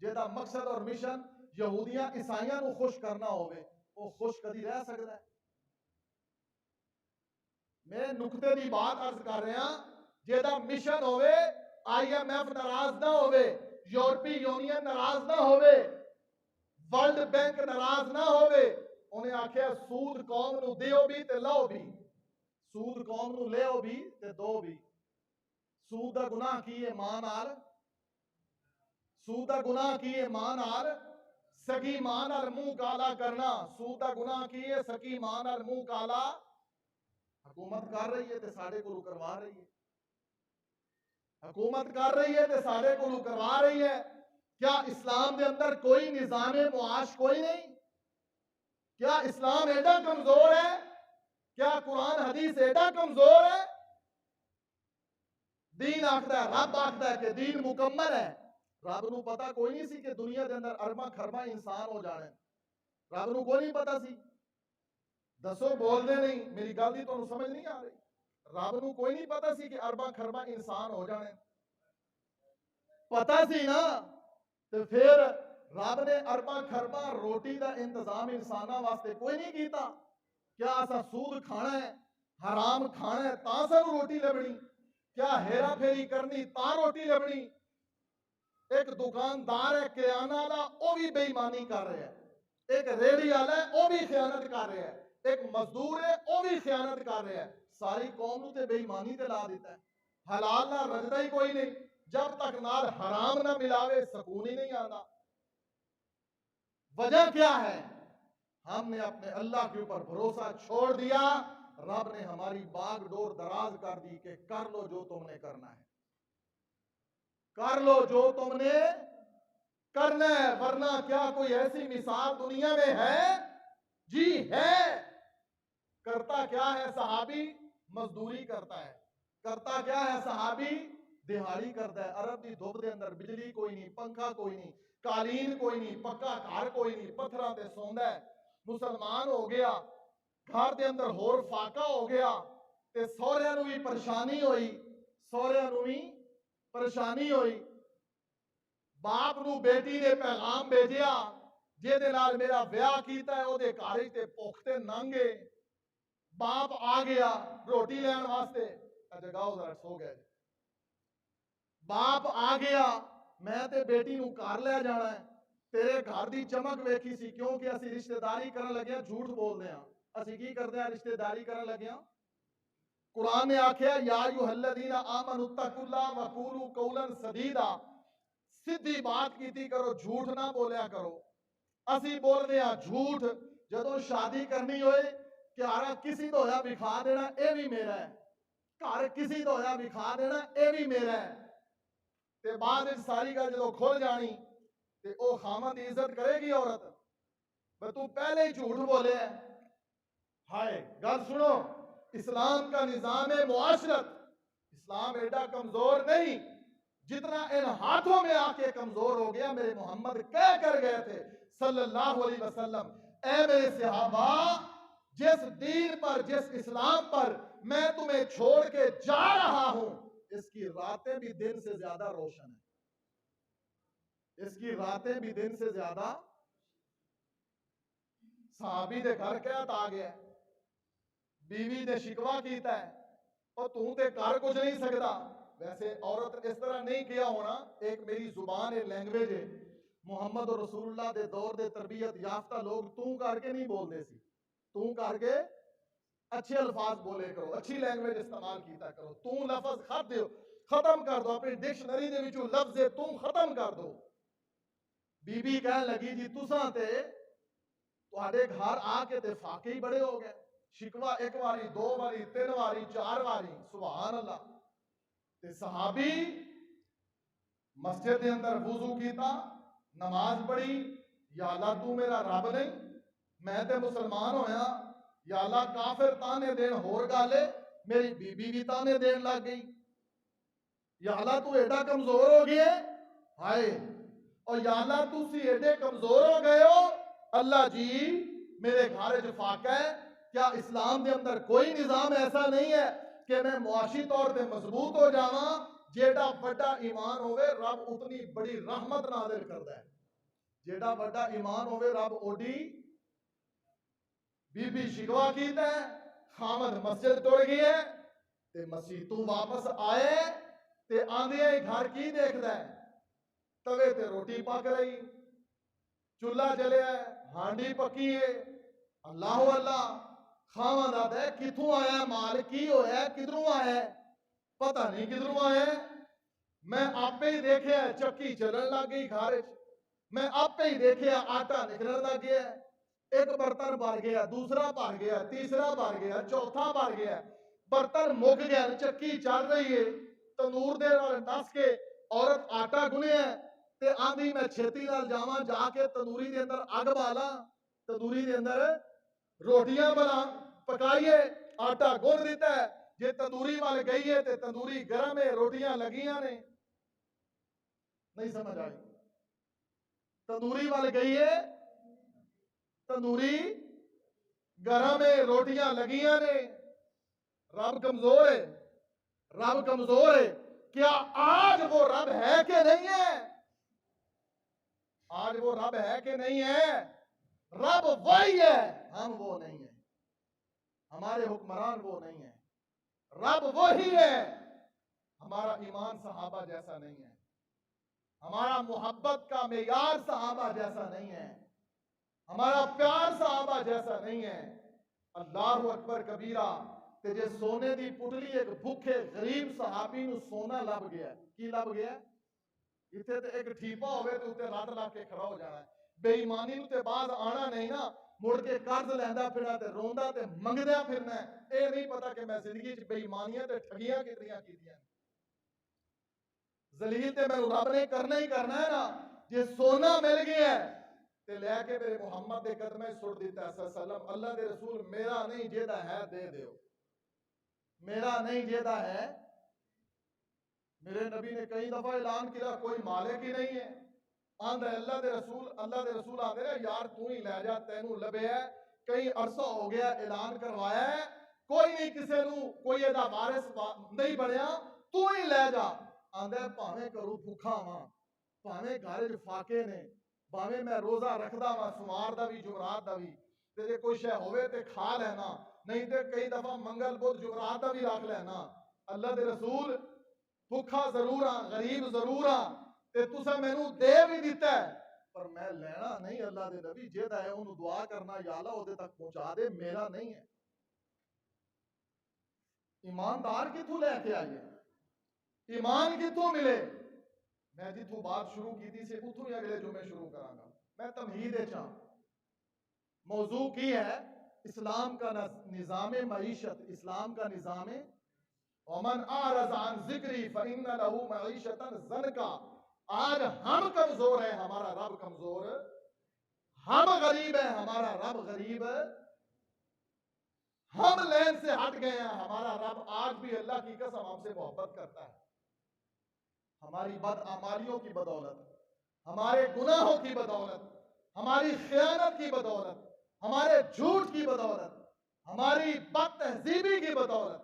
जेदा मकसद और मिशन यहूदियां ईसाइयां नु खुश करना होवे वो खुश कदी रह सकता है मैं नुकते की बात अर्ज कर रहा जेदा मिशन होवे IMF नाराज ना होवे यूरोपीय यूनियन नाराज ना होवे वर्ल्ड बैंक नाराज ना होवे उन्हें आख्या सूद कौम नू दियो भी ते लो भी सूद कौम नू लियो भी ते दो भी सूद दा गुनाह की है मां नाल सूद दा गुनाह की है मां नाल सगी मां नाल मुंह काला करना सूद दा गुनाह की है सगी मां नाल मुंह काला हुकूमत कर रही है ते साडे कोल करवा रही है हुकूमत कर रही है ते साडे कोल करवा रही है क्या इस्लाम के अंदर कोई निजाम मुआश कोई नहीं क्या इस्लाम एडा कमजोर है क्या कुरान हदीस एडा कमजोर है दीन आखदा है रब आखदा है कि दीन मुकम्मल है रब नू पता कोई नहीं सी कि दुनिया के अंदर अरबा खरबा इंसान हो जाने रब नू कोई नहीं पता सी दसो बोलते नहीं मेरी गल दी तुहानू समझ नहीं आ रही रब नूं कोई नहीं पता सी कि अरबा खरबा इंसान हो जाने, पता सी ना, तो फिर रब ने अरबा खरबा रोटी का इंतजाम इंसाना वास्ते कोई नहीं किया? क्या असा सूद खाना है, हराम खाना है तां सानू रोटी लभनी? क्या हेरा फेरी करनी तां रोटी लभनी? एक दुकानदार है किराना वाला, वो भी बेईमानी कर रहा है, एक रेहड़ी वाला है वो भी खयानत कर रहा है, एक मजदूर है वो भी खयानत कर रहा है, सारी कौम नूं ते बेईमानी ते ला देता है। हलाल ना रजदा ही कोई नहीं, जब तक नाल हराम ना मिलावे सकून ही नहीं आता। वजह क्या है? हमने अपने अल्लाह के ऊपर भरोसा छोड़ दिया। रब ने हमारी बागडोर दराज कर दी कि कर लो जो तुमने करना है, कर लो जो तुमने करना है, वरना क्या कोई ऐसी मिसाल दुनिया में है? जी है। करता क्या है सहाबी? मजदूरी करता है। करता क्या है सहाबी? दिहाड़ी करता है। अरब की धुप के अंदर बिजली कोई नहीं, पंखा कोई नहीं, कालीन कोई नहीं, पक्का घर कोई नहीं, पत्थर से सौंदा है। मुसलमान हो गया, घर के अंदर होर फाका हो गया, ते सौहरिਆਂ ਨੂੰ भी परेशानी हुई, सौहरिਆਂ ਨੂੰ भी परेशानी हुई। बाप नूं बेटी ने पैगाम भेजिया, ਜਿਹਦੇ ਨਾਲ मेरा ਵਿਆਹ ਕੀਤਾ है ਉਹਦੇ ਘਰ ਵਿੱਚ ਤੇ ਭੁੱਖ ਤੇ ਨੰਗੇ। बाप आ गया रोटी लैन वास्ते, जगाओ जरा सो गए। बाप आ गया, मैं ते बेटी नूं घर ले जाना है, तेरे घर दी चमक वेखी सी, क्योंकि असी रिश्तेदारी करन लगे झूठ बोलते हैं। असी की करते हैं रिश्तेदारी करन लगे? कुरान ने आख्या या अय्युहल्लज़ीना आमनु तकुल्लाह व कूलू कौलन सदीदा, सीधी बात कीती करो, झूठ ना बोलिया करो। असी बोलते हैं झूठ जदों शादी करनी होए, घारा किसी तो होया विखा देना यह भी मेरा है, घर किसी तो होया विखा देना यह भी मेरा है, ते बाद सारी गल जो खुल जानी ते ओ खामन की इज्जत करेगी औरत? पर तू पहले ही झूठ बोले है। हाय गल सुनो, इस्लाम का निजाम है मुआशरत, इस्लाम एडा कमजोर नहीं जितना इन हाथों में आके कमजोर हो गया। मेरे मोहम्मद कह कर गए थे सल्लल्लाहु अलैहि वसल्लम, ऐ मेरे सहाबा, जिस दीन पर, जिस इस्लाम पर मैं तुम्हें छोड़ के जा रहा हूं, इसकी रातें भी दिन से ज्यादा रोशन है, इसकी रातें भी दिन से ज्यादा। सहाबी दे घर कहत आ गया, बीवी ने शिकवा कीता है, और तू ते कर कुछ नहीं सकता। वैसे औरत इस तरह नहीं किया होना, एक मेरी जुबान है, लैंग्वेज है। मुहम्मद और रसूलुल्लाह दे दौर दे तरबियत याफ्ता लोग तू करके नहीं बोलते सी, तू करके अच्छे अल्फाज बोले करो, अच्छी लैंग्वेज इस्तेमाल किया करो। तू लफज खत्म कर दो, अपनी डिक्शनरी दे विचों लफ्ज तू खत्म कर दो। बीबी कह लगी जी तुसां ते तुहाडे घर आके ते फाके ही बड़े हो गए, शिकवा एक बारी, दो बारी, तीन बारी, चार बारी, सुभान अल्लाह। ते सहाबी मस्जिद के अंदर वुजू कीता, नमाज पढ़ी, या अल्लाह तू मेरा रब नहीं, मैं ते मुसलमान होया, या अल्लाह काफिर ताने देन होर गल है, मेरी बीबी भी ताने देन लग गई, या अल्लाह तू एडा कमजोर हो गया। हाय, और या अल्लाह तुसी एडे कमजोर हो गए हो, अल्लाह जी मेरे घर च फाका है। क्या इस्लाम के अंदर कोई निजाम ऐसा नहीं है कि मैं मुआशी तौर पर मजबूत हो जावा? जेड़ा बड़ा ईमान होवे रब उतनी बड़ी रहमत नाज़िल करता है, जेड़ा बड़ा ईमान होवे रब ओडी। बीबी शिकवा कीता है, खामद मस्जिद तुड़ गई है, ते मसीह तू वापस आए ते आंदिया ही घर की देखदा है? तवे ते रोटी पक रही, चूल्हा जलिया है, हांडी पकी है। अल्लाह अल्लाह, खावा दादा है किथों आया माल, की होया, किधरों आया? पता नहीं किधरों आया। मैं आपे ही देखिया चक्की चलन लग गई घर, मैं आपे ही देखिया आटा निकलन लग गया, एक बर्तन भर गया, दूसरा भर गया, तीसरा भर गया, चौथा भर गया, बर्तन मुक गया, चक्की चल रही है। तंदूर दे नाल नस के औरत आटा गुनिया ते आंधी मैं छेती नाल जावां, जाके तंदूरी दे अंदर अग बाला, तंदूरी दे अंदर रोटियां बना पकाइए, आटा गुन दिता है। जे तंदूरी वाल गई है तो तंदूरी गर्म है, रोटियां लगियां ने। नहीं समझ आई? तंदूरी वाल गई है, तंदूरी गरम है, रोटियां लगियां ने। रब कमजोर है, रब कमजोर है। क्या आज वो रब है कि नहीं है? आज वो रब है कि नहीं है? रब वही है, हम वो नहीं है, हमारे हुक्मरान वो नहीं है। रब वही है। हमारा ईमान सहाबा जैसा नहीं है, हमारा मोहब्बत का मेयार सहाबा जैसा नहीं है, हमारा प्यार सहाबा जैसा नहीं है। अल्लाहु अकबर कबीरा ते जे सोने दी पुटली एक भूखे गरीब सहाबी नू सोना लभ गया। की लभ गया? इत्थे ते एक ठीपा होवे ते उत्ते रट ला के खड़ा हो जाना है। बेईमानी नू ते बाज आना नहीं ना, मुड़ के कर्ज लैंदा फिरना ते रोंदा ते मंगदा फिरना है। ਇਹ नहीं पता कि मैं जिंदगी च बेईमानियां ते ठगियां कितनियां कीतियां। जलील ते मैं रब ने करना ही करना है ना। जे सोना मिल गया है ते लैके मेरे मुहम्मद के कदम सुट दिता सल्लम। अल्लाह के रसूल मेरा नहीं जेदा है दे दो, मेरा नहीं जेदा है। मेरे नबी ने कई दफा ऐलान किया कोई मालिक ही नहीं है। आंदा अल्लाह के रसूल आंदे यार तू ही लै जा, तेनू लभ्या कई अरसा हो गया ऐलान करवाया है, कोई नहीं किसी नू कोई एदा वारिस नहीं बनया, तू ही लै जा। आंदा भावें घरों भुखा वां, भावें घर च फाके ने, भावें मैं रोजा रखदा वां सुमार दा भी जुमरात दा भी, ते जे कोई शै होवे ते खा लेना, नहीं ते कई दफा मंगल बुध जुमरात दा भी रख लेना। अल्लाह दे रसूल भुखा जरूर हाँ, गरीब जरूर हाँ, ते तुसा मैनू दे भी दिता है, पर मैं लेना नहीं। अल्लाह दे नबी जेदा है उन्होंने दुआ करना या अल्लाह ओदे तक पहुंचा दे, मेरा नहीं है। ईमानदार किथों लैके आइए, ईमान किथों मिले? मैं जिथों बात शुरू की थी से उथों ही अगले जुमे शुरू करांगा। मैं तमहीद चा मौजू की है इस्लाम का निज़ाम मईशत, इस्लाम का निज़ाम वमन आरज़ अन ज़िक्री फ़इन्न लहू मईशतन ज़नका। आज हम कमजोर हैं, हमारा रब कमजोर, हम गरीब हैं, हमारा रब गरीब, हम लैन से हट गए हैं, हमारा रब आज भी अल्लाह की कसम हमसे मोहब्बत करता है। हमारी बदअमालियों की बदौलत, हमारे गुनाहों की बदौलत, हमारी खयानत की बदौलत, हमारे झूठ की बदौलत, हमारी बदतहजीबी की बदौलत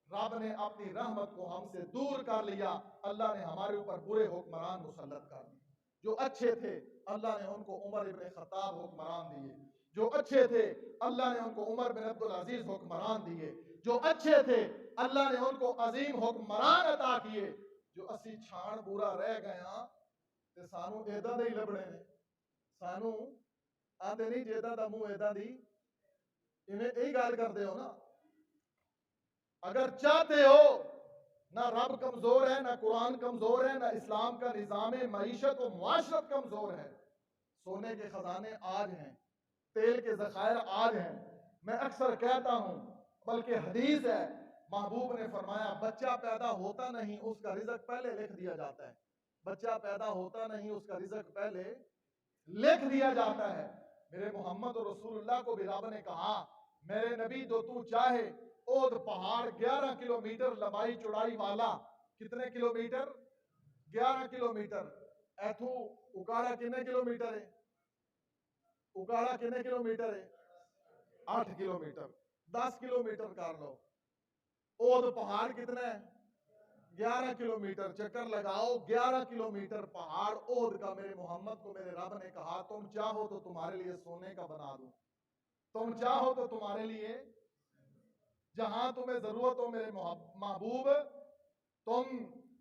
रब ने अपनी रहमत को हमसे दूर कर लिया। अल्लाह ने हमारे ऊपर बुरे हुक्मरान मुसल्लत कर दिए। जो अच्छे थे अल्लाह ने उनको उमर इब्न खत्ताब हुक्मरान दिए, जो अच्छे थे अल्लाह ने उनको उमर बिन अब्दुल अजीज हुक्मरान दिए, जो अच्छे थे अल्लाह ने उनको अजीम हुक्मरान अता किए। जो असी छाण बुरा रह गए हाँ ते सानू एदा दे ही लभणे ने, सानू आंदे नहीं जेदा दा मुंह एदा दी, इवें यही गल करदे हो ना। अगर चाहते हो ना रब कमजोर है, ना कुरान कमजोर है, ना इस्लाम का निजाम मईशत और मुआशरत कमजोर है। सोने के खजाने आज हैं, तेल के जखायर आज हैं। मैं अक्सर कहता हूं, बल्कि हदीस है, महबूब ने फरमाया बच्चा पैदा होता नहीं उसका रिजक पहले लिख दिया जाता है। बच्चा पैदा होता नहीं उसका रिजक पहले लिख दिया जाता है। मेरे मोहम्मद और रसूलुल्लाह को भी रब ने कहा मेरे नबी जो तू चाहे ओद पहाड़ 11 किलोमीटर लंबाई चौड़ाई वाला, कितने किलोमीटर? 11 किलोमीटर। ऐथू उकाड़ा कितने किलोमीटर है? उकाड़ा कितने किलोमीटर है? 8 किलोमीटर। 10 किलोमीटर कर लो। ओद पहाड़ कितना है? 11 किलोमीटर। चक्कर लगाओ 11 किलोमीटर पहाड़ ओद का। मेरे मोहम्मद को मेरे रब ने कहा तुम चाहो तो तुम्हारे लिए सोने का बना दूं, तुम चाहो तो तुम्हारे लिए जहां तुम्हें जरूरत हो मेरे महबूब, तुम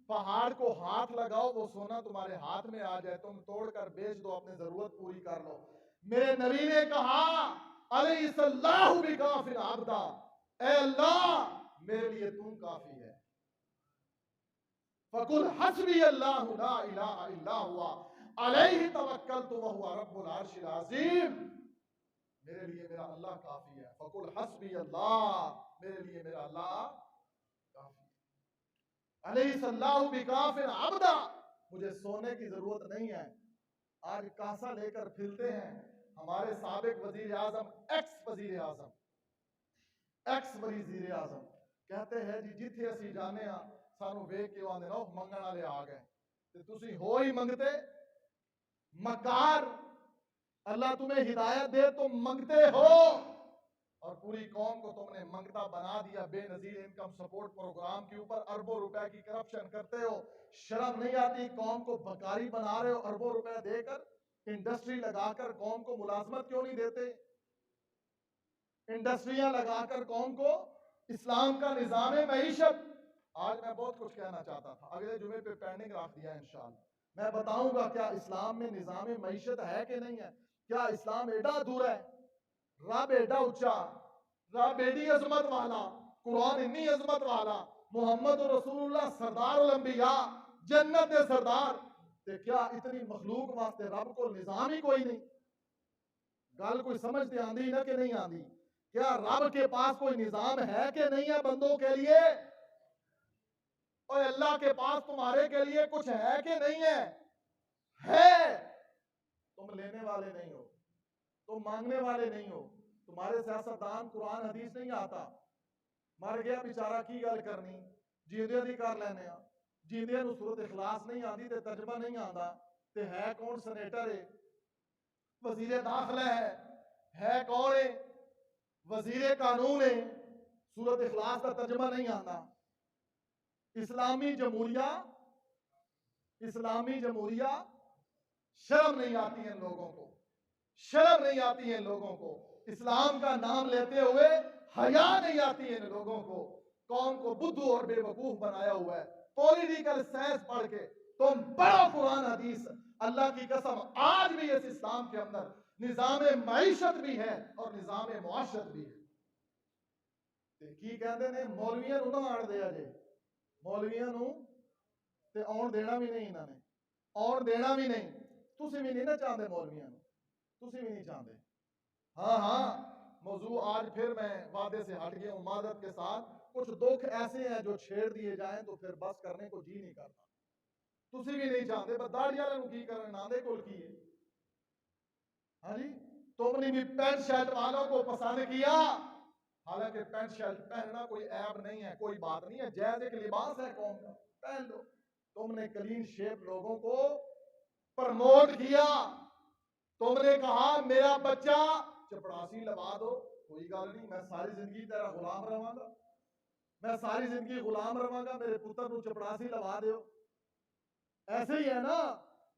पहाड़ को हाथ लगाओ वो सोना तुम्हारे हाथ में आ जाए, तुम तोड़कर बेच दो, अपनी जरूरत पूरी कर लो। मेरे नबी ने कहा अलैहिस्सलाहु बिकाफिल अब्दा, ऐ अल्लाह मेरे लिए तुम काफी है। फकुल हस्बी अल्लाहु ला इलाहा इल्ला हुवा अलैहि तवक्कलतु व हुवा रब्बुल अर्शिल अज़ीम। मेरे लिए मेरा अल्लाह काफी है। फकुल हस्बी अल्लाह, मेरे लिए मेरा अल्लाह काफी है। अलैहिस्सलाहु बिकाफिल अब्दा, मुझे सोने की जरूरत नहीं है। आज कासा लेकर फिरते हैं। हमारे साबिक वजीर आजम, एक्स वजीर आजम, एक्स वजीर आजम कहते हैं जी जिथे असी जाने सानू वेख के आंदे ना मंगण वाले आ गए, ते तुसी हो ही मंगते मकार। अल्लाह तुम्हें हिदायत दे तुम मंगते हो, और पूरी कौम को तुमने मंगता बना दिया बेनजीर इनकम सपोर्ट प्रोग्राम के ऊपर। अरबों रुपए की करप्शन करते हो, शर्म नहीं आती? कौम को बकारी बना रहे हो अरबों रुपए देकर, इंडस्ट्री लगाकर कौम को मुलाजमत क्यों नहीं देते? इंडस्ट्रियां लगाकर कौम को इस्लाम का निजाम मईशत। आज मैं बहुत कुछ कहना चाहता था, अगले जुमे पे पेंडिंग रख दिया इंशाअल्लाह। मैं बताऊंगा क्या इस्लाम में निजाम मईशत है कि नहीं है, क्या इस्लाम एडा दूर है, रब एडा ऊंचा, रब एडी अजमत वाला, कुरान इन्नी अजमत वाला, मोहम्मद रसूलुल्लाह सरदार उल अंबिया, जन्नत दे सरदार, ते क्या इतनी मखलूक वास्ते रब को निजाम ही कोई नहीं? गल कोई समझते आंदी ना कि नहीं आंदी? क्या रब के पास कोई निजाम है कि नहीं है बंदों के लिए? और अल्लाह के पास तुम्हारे के लिए कुछ है कि नहीं है? है। तुम लेने वाले नहीं हो, तुम मांगने वाले नहीं हो। तुम्हारे सियासतदान कुरान हदीस नहीं आता, मर गया बेचारा की गल करनी, जींदे दी कर लेने आ, जींदे नूं सूरत इखलास नहीं आती ते तर्जमा नहीं आता, ते है कौन? सेनेटर है, वजीर दाखिला है कौन है? वजीर कानून है, सूरत इखलास का तर्जमा नहीं आता। इस्लामी जमहूरिया, इस्लामी जमहूरिया, शर्म नहीं आती है इन लोगों को, शर्म नहीं आती है इन लोगों को, इस्लाम का नाम लेते हुए हया नहीं आती है इन लोगों को। कौम को बुद्धू और बेवकूफ बनाया हुआ है। पॉलिटिकल साइंस पढ़ के तुम पढ़ो कुरान हदीस, अल्लाह की कसम आज भी इस इस्लाम के अंदर निजाम मईशत भी है और निजाम मुआशरत भी है। की कहते ने मौलवियां नूं ना आण दिया जे, मौलवियां नूं ते आउण देना भी नहीं, इन्होंने आउण देना भी नहीं। तुसी भी नहीं ना चाहते मौलवियां नूं, तुसी भी नहीं चाहते। हाँ हाँ, मौजू आज फिर मैं वादे से हट गया हूं मादत के साथ। कुछ दुख ऐसे हैं जो छेड़ दिए जाएं तो फिर बस करने को जी नहीं करता। तुसी भी नहीं चाहते, बस दाढ़ी वाले की करन नादे कोल की है। हाँ जी, तुमने भी पैंट शर्ट वालों को पसंद किया, हालांकि पैंट शर्ट पहनना कोई ऐब नहीं है, कोई बात नहीं है, जायज एक लिबास है कौम का, पहन लो। तुमने क्लीन शेप लोगों को प्रमोट किया, तुमने कहा मेरा बच्चा चपड़ासी लगा दो, कोई गल नहीं, मैं सारी जिंदगी तेरा गुलाम रहांगा, मैं सारी जिंदगी गुलाम रहांगा, मेरे पुत्र को चपड़ासी लगा दो। ऐसे ही है ना?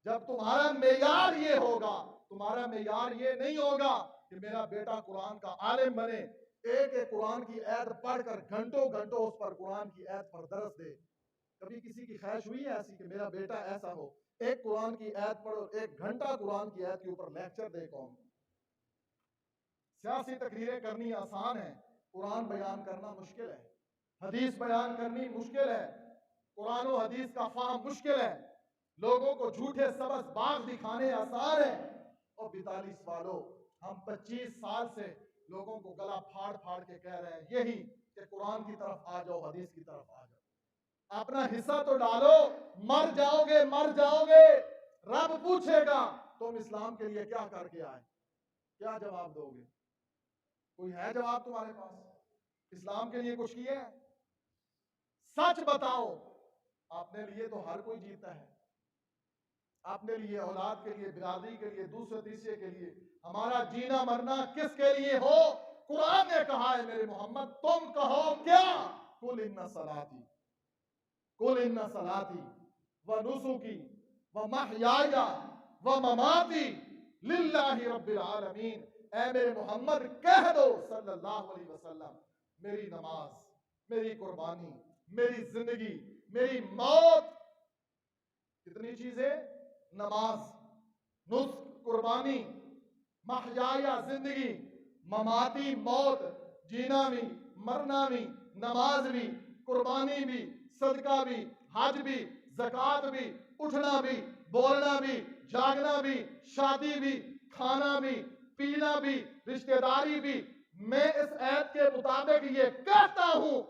जब तुम्हारा मेयार ये होगा, तुम्हारा मेयार ये नहीं होगा कि मेरा बेटा कुरान का आलिम बने, एक एक कुरान की आयत पढ़कर घंटों घंटों उस पर कुरान की आयत पर दर्स दे। कभी किसी की ख्वाहिश हुई है ऐसी कि मेरा बेटा ऐसा हो, एक कुरान की आयत पढ़ो, एक घंटा कुरान की आयत के ऊपर लेक्चर दे कौम। सियासी तकरीरें करनी आसान है, कुरान बयान करना मुश्किल है, हदीस बयान करनी मुश्किल है, कुरान और हदीस का फाहम मुश्किल है। लोगों को झूठे सबस बाग दिखाने आसान है। और 42 वालों, हम 25 साल से लोगों को गला फाड़ फाड़ के कह रहे हैं यही कि कुरान की तरफ आ जाओ, हदीस की तरफ आ जाओ, अपना हिस्सा तो डालो, मर जाओगे मर जाओगे। रब पूछेगा तुम इस्लाम के लिए क्या करके आए, क्या जवाब दोगे? कोई है जवाब तुम्हारे पास? इस्लाम के लिए कुछ किया है? सच बताओ। अपने लिए तो हर कोई जीता है, अपने लिए, औलाद के लिए, बिरादरी के लिए, दूसरे तीसरे के लिए। हमारा जीना मरना किसके लिए हो? कुरान ने कहा है मेरे मोहम्मद, तुम कहो क्या? कुल इन्ना सलाती, कुल इन्ना सलाती व नुसुकी व महयाया व ममाती लिल्लाहि रब्बिल आलमीन। ऐ मेरे मोहम्मद कह दो सल्लल्लाहु अलैहि वसल्लम, मेरी नमाज, मेरी कुर्बानी, मेरी जिंदगी, मेरी मौत, कितनी चीजें? नमाज, नुस्क कुर्बानी, महयाया जिंदगी, ममाती मौत, जीना भी मरना भी, नमाज भी, कुर्बानी भी, सदका भी, हज भी, ज़कात भी, उठना भी, बोलना भी, जागना भी, शादी भी, खाना भी, पीना भी, रिश्तेदारी भी। मैं इस ऐत के मुताबिक ये कहता हूं,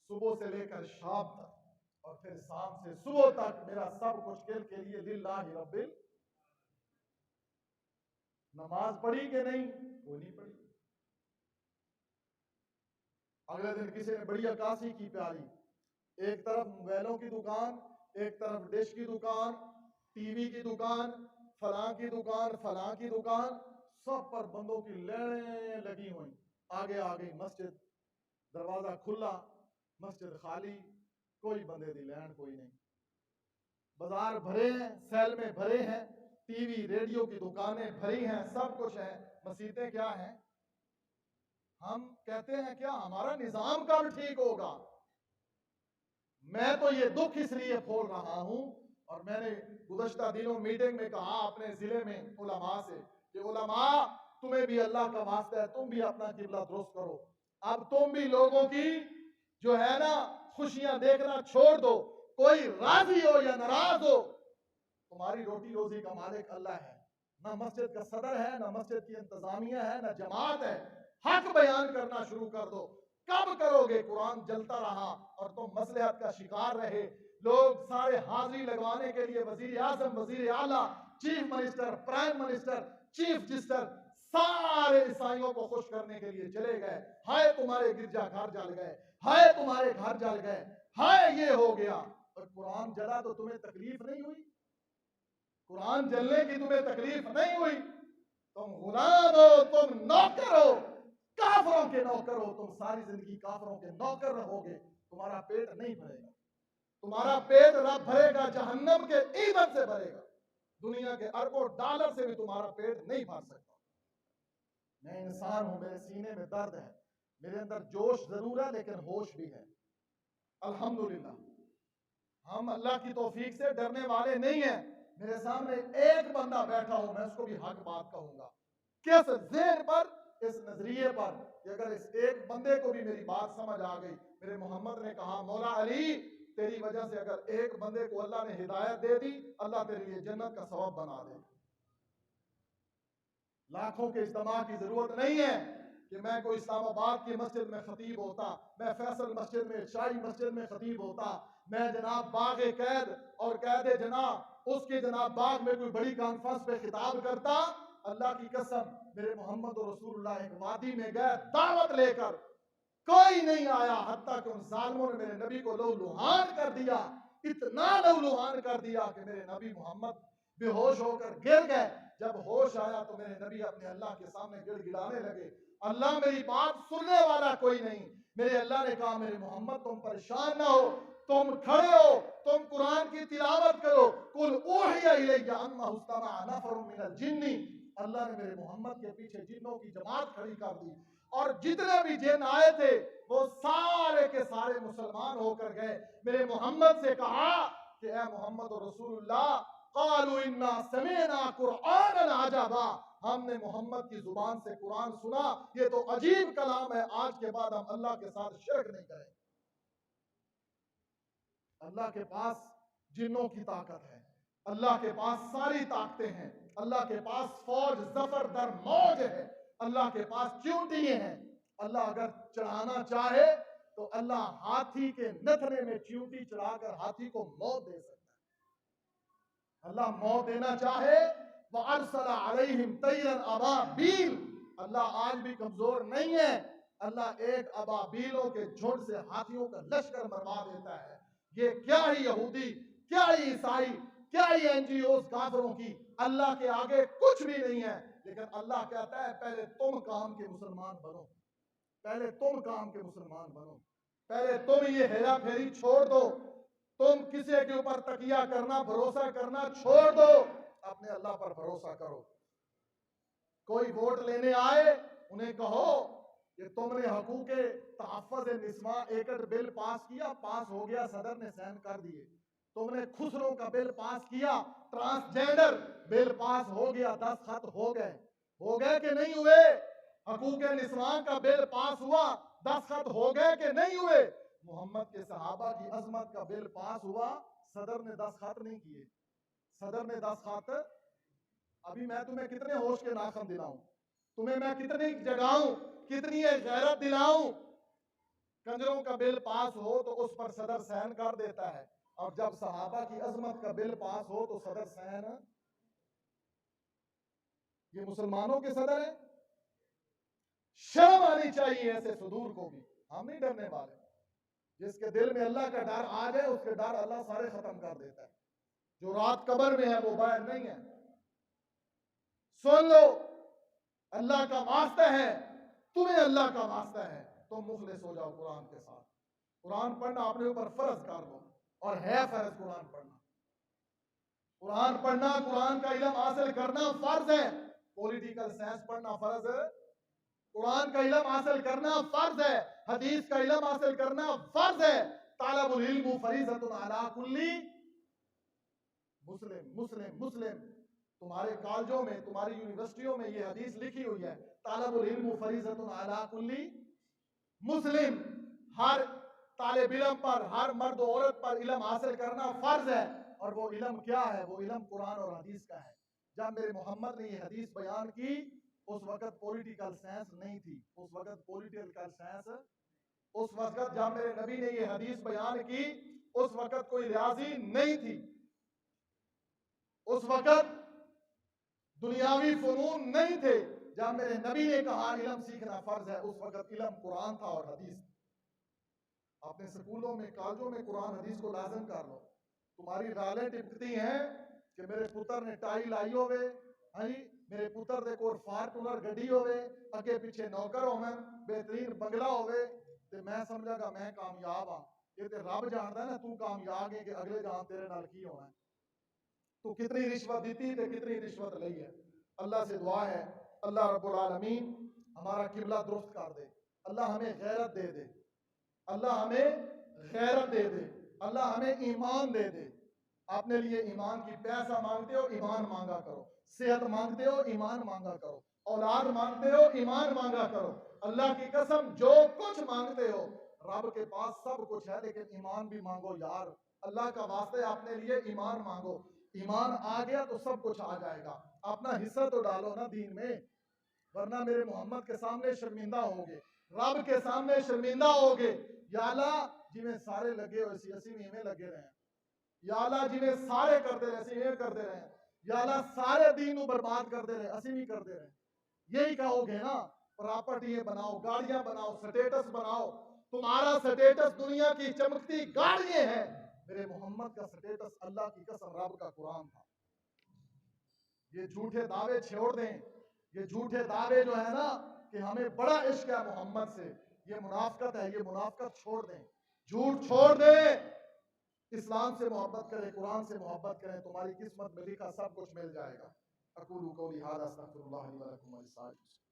सुबह से लेकर शाम तक और फिर शाम से सुबह तक मेरा सब कुछ के लिए लिल्लाहि रब्बिल। नमाज पढ़ी कि नहीं? वो नहीं पढ़ी। अगले दिन किसी ने बड़ी अक्कासी की प्यारी, एक तरफ मोबाइलों की दुकान, एक तरफ डिश की दुकान, टीवी की दुकान, फलां की दुकान, फलां की दुकान, सब पर बंदों की लेने लगी हुई। आगे आ गई मस्जिद, दरवाजा खुला, मस्जिद खाली, कोई बंदे दी लैंड कोई नहीं। बाजार भरे हैं, सेल में भरे हैं, टीवी रेडियो की दुकानें भरी हैं, सब कुछ है, मस्जिदें क्या हैं? हम कहते हैं क्या हमारा निजाम कब ठीक होगा? मैं तो ये दुख इसलिए खोल रहा हूं, और मैंने गुज़श्ता दिनों मीटिंग में कहा अपने जिले में उलमा से कि उलमा, तुम्हें भी अल्लाह का वास्ता है, तुम भी अपना किबला दुरुस्त करो। अब तुम भी लोगों की जो है ना खुशियां देखना छोड़ दो। कोई राजी हो या नाराज हो, तुम्हारी रोटी रोजी का मालिक अल्लाह है। ना मस्जिद का सदर है, ना मस्जिद की इंतजामिया है, ना जमात है। हक बयान करना शुरू कर दो। कब करोगे? कुरान जलता रहा और तुम मसलहत का शिकार रहे। लोग सारे हाजिरी लगवाने के लिए वजीर आजम, वजीर आला, chief minister, prime minister, chief justice, सारे ईसाइयों को खुश करने के लिए चले गए। हाय तुम्हारे गिरजा घर जल गए, हाय तुम्हारे घर जल गए, हाय ये हो गया। और कुरान जला तो तुम्हें तकलीफ नहीं हुई? कुरान जलने की तुम्हें तकलीफ नहीं हुई? तुम गुलाम हो, तुम नौकर हो, काफरों के नौकर हो। तुम सारी जिंदगी काफरों के नौकर रहोगे, तुम्हारा पेट नहीं भरेगा। तुम्हारा पेट रब भरेगा, जहन्नम के ईंधन से भरेगा। दुनिया के अरबों डॉलर से भी तुम्हारा पेट नहीं भर सकता। मैं इंसान हूं, मेरे सीने में दर्द है, मेरे अंदर जोश जरूर है लेकिन होश भी है। अल्हम्दुलिल्लाह हम अल्लाह की तौफीक से डरने वाले नहीं हैं। मेरे सामने एक बंदा बैठा हो, मैं उसको भी हक बात कहूंगा। किस ज़हन पर? इस नजरिए पर कि अगर इस एक बंदे को भी मेरी बात समझ आ गई। मेरे मोहम्मद ने कहा, मौला अली, तेरी वजह से अगर एक बंदे को अल्लाह ने हिदायत दे दी, अल्लाह तेरे लिए जन्नत का सबब बना दे। लाखों के इज्तिमा की जरूरत नहीं है कि मैं कोई इस्लामाबाद की मस्जिद में खतीब होता, मैं फैसल मस्जिद में, शाही मस्जिद में खतीब होता, मैं जनाब बाग कैद और कैद जनाब उसके जनाब बाग में कोई बड़ी कॉन्फ्रेंस पे खिताब करता। अल्लाह की कसम, मेरे मोहम्मद और रसूलुल्लाह एक वादी में गए दावत लेकर, कोई नहीं आया, हत्ता कि उन जालिमों ने मेरे नबी को लहूलुहान कर दिया। इतना लहूलुहान कर दिया कि मेरे नबी मोहम्मद बेहोश होकर गिर गए। जब होश आया तो मेरे नबी अपने अल्लाह के सामने गिड़गिड़ाने लगे, अल्लाह मेरी बात सुनने वाला कोई नहीं। मेरे अल्लाह ने कहा, मेरे मोहम्मद तुम परेशान ना हो, तुम खड़े हो, तुम कुरान की तिलावत करो। कुल ऊहिया इलैया अन्नहु इस्तमअ नफरुम मिनल जिन्नी। अल्लाह ने मेरे मोहम्मद के पीछे जिन्नों की जमात खड़ी कर दी, और जितने भी जिन आए थे वो सारे के सारे मुसलमान होकर गए। मेरे मोहम्मद से कहा कि ए मोहम्मद और रसूलुल्लाह, क़ालू इन्ना समीअना कुरआनन अजबा, हमने मोहम्मद की जुबान से कुरान सुना, ये तो अजीब कलाम है, आज के बाद हम अल्लाह के साथ शिरक नहीं करेंगे। अल्लाह के पास जिन्नों की ताकत है, अल्लाह के पास सारी ताकतें हैं, अल्लाह के पास फौज जफर दर मौज है, अल्लाह के पास चींटियां हैं। अल्लाह अगर चढ़ाना चाहे तो अल्लाह हाथी के नथने में चींटी चढ़ाकर हाथी को मौत दे सकता है। अल्लाह मौत देना चाहे वह अरसला अलैहिम तैरन अबाबील। अल्लाह आज भी कमजोर नहीं है, अल्लाह एक अबाबीलों के झुंड से हाथियों का लश्कर मरवा देता है। ये क्या ही यहूदी, क्या ही ईसाई, क्या ही एनजीओ काफिरों की, अल्लाह के आगे कुछ भी नहीं है। लेकिन अल्लाह कहता है पहले तुम काम के मुसलमान बनो, पहले तुम काम के मुसलमान बनो, पहले तुम ये हेरा फेरी छोड़ दो, तुम किसी के ऊपर तकिया करना, भरोसा करना छोड़ दो, अपने अल्लाह पर भरोसा करो। कोई वोट लेने आए, उन्हें कहो कि तुमने हकूक़े तहफ़्फ़ुज़ निस्वा एकड़ बिल पास किया, पास हो गया, सदर ने साइन कर दिए। तुमने खुसरों का बिल पास किया, ट्रांसजेंडर बिल पास हो गया, 10 खत हो गए कि नहीं हुए? हकूक़े निस्वा का बिल पास हुआ, 10 खत हो गए कि नहीं हुए? मोहम्मद के सहाबा की अजमत का बिल पास हुआ, सदर ने 10 खत नहीं किए। सदर ने 10 खत, अभी मैं तुम्हें कितने होश के नाखन दिलाऊं, तुम्हें मैं कितनी जगाऊं, कितनी गैरत दिलाऊं। कंजरों का बिल पास हो तो उस पर सदर साइन कर देता है, और जब सहाबा की अजमत का बिल पास हो तो सदर साइन, ये मुसलमानों के सदर है। शर्म आनी चाहिए ऐसे सुदूर को भी। हम नहीं डरने वाले, जिसके दिल में अल्लाह का डर आ जाए उसके डर अल्लाह सारे खत्म कर देता है। जो रात कब्र में है वो बाहर नहीं है। सुन लो, अल्लाह का वास्ता है, तुम्हें अल्लाह का वास्ता है तो मुखलिस हो जाओ कुरान के साथ। कुरान पढ़ना अपने ऊपर फर्ज कर लो, और है फर्ज कुरान पढ़ना। कुरान पढ़ना, कुरान का इल्म हासिल करना फर्ज है। पॉलिटिकल साइंस पढ़ना फर्ज है, कुरान का इल्म हासिल करना फर्ज है, हदीस का इल्म हासिल करना फर्ज है। तालबुल इल्म फरीज़तुन अला कुल्ली मुस्लिम मुस्लिम मुस्लिम। तुम्हारे कॉलेजों में, तुम्हारी यूनिवर्सिटियों में ये हदीस लिखी हुई है, तालबुल इल्म फरीज़तुन अला कुल्ली मुस्लिम। हर तालिब इल्म पर, हर मर्द औरत पर इल्म हासिल करना फर्ज है। और वो इल्म क्या है? वो इल्म कुरान और हदीस का है। जब मेरे मोहम्मद ने ये हदीस बयान की, उस वक्त पॉलिटिकल साइंस नहीं थी। उस वक्त पॉलिटिकल साइंस, उस वक्त जब मेरे नबी ने ये हदीस बयान की, उस वक्त कोई रियाजी नहीं थी। उस वक्त दुनियावी फनून नहीं थे। जब मेरे नबी ने कहा इल्म सीखना फर्ज है, उस वक्त इल्म कुरान था और हदीस। अपने स्कूलों में, कॉलेजों में कुरान हदीस को लाजम कर लो। तुम्हारी रालें टिपकती हैं कि मेरे पुत्र ने टाई लाई होवे, हाँ जी, मेरे पुत्र दे कोल फार्चूनर गड्डी होवे, अगे पीछे नौकर होवे, बेहतरीन बंगला होवे, ते मैं समझागा मैं कामयाब हाँ। ये ते रब जानदा ना तू कामयाब है कि अगले जान तेरे नाल की होना है। तो कितनी रिश्वत दी थी, कितनी रिश्वत ली है। अल्लाह से दुआ है, अल्लाह रब्बुल आलमीन हमारा किबला दुरुस्त कर दे, अल्लाह हमें गैरत दे दे, अल्लाह हमें गैरत दे दे, अल्लाह हमें ईमान दे दे। अपने लिए ईमान की पैसा मांगते हो, ईमान मांगा करो। सेहत मांगते हो, ईमान मांगा करो। औलाद मांगते हो, ईमान मांगा करो। अल्लाह की कसम, जो कुछ मांगते हो रब के पास सब कुछ है, लेकिन ईमान भी मांगो यार। अल्लाह का वास्ते अपने लिए ईमान मांगो। ईमान आ गया तो सब कुछ आ जाएगा। अपना हिस्सा तो डालो ना दीन में, वरना मेरे मोहम्मद के सामने शर्मिंदा होगे, रब के सामने शर्मिंदा होगे। या अल्लाह जिमें सारे लगे हो असी भी इवें लगे रहे, या अल्लाह जिमें सारे करते रहे असी इवें करते रहे, या अल्लाह सारे दीन को बर्बाद करते रहे असी भी करते रहे। यही कहोगे ना? प्रॉपर्टी बनाओ, गाड़ियां बनाओ, स्टेटस बनाओ। तुम्हारा स्टेटस दुनिया की चमकती गाड़ियां हैं, मेरे मोहम्मद का स्टेटस अल्लाह की कसम रब का कुरान था। ये झूठे दावे छोड़ दें। ये झूठे दावे जो है ना कि हमें बड़ा इश्क है मोहम्मद से, ये मुनाफकत है। ये मुनाफकत छोड़ दें, झूठ छोड़ दें, इस्लाम से मोहब्बत करें, कुरान से मोहब्बत करें। तुम्हारी किस्मत में लिखा सब कुछ मिल जाएगा। अकूलु कौली हाज़ा अस्तगफिरुल्लाह ली व लकुम व लिसाइरिल मुस्लिमीन।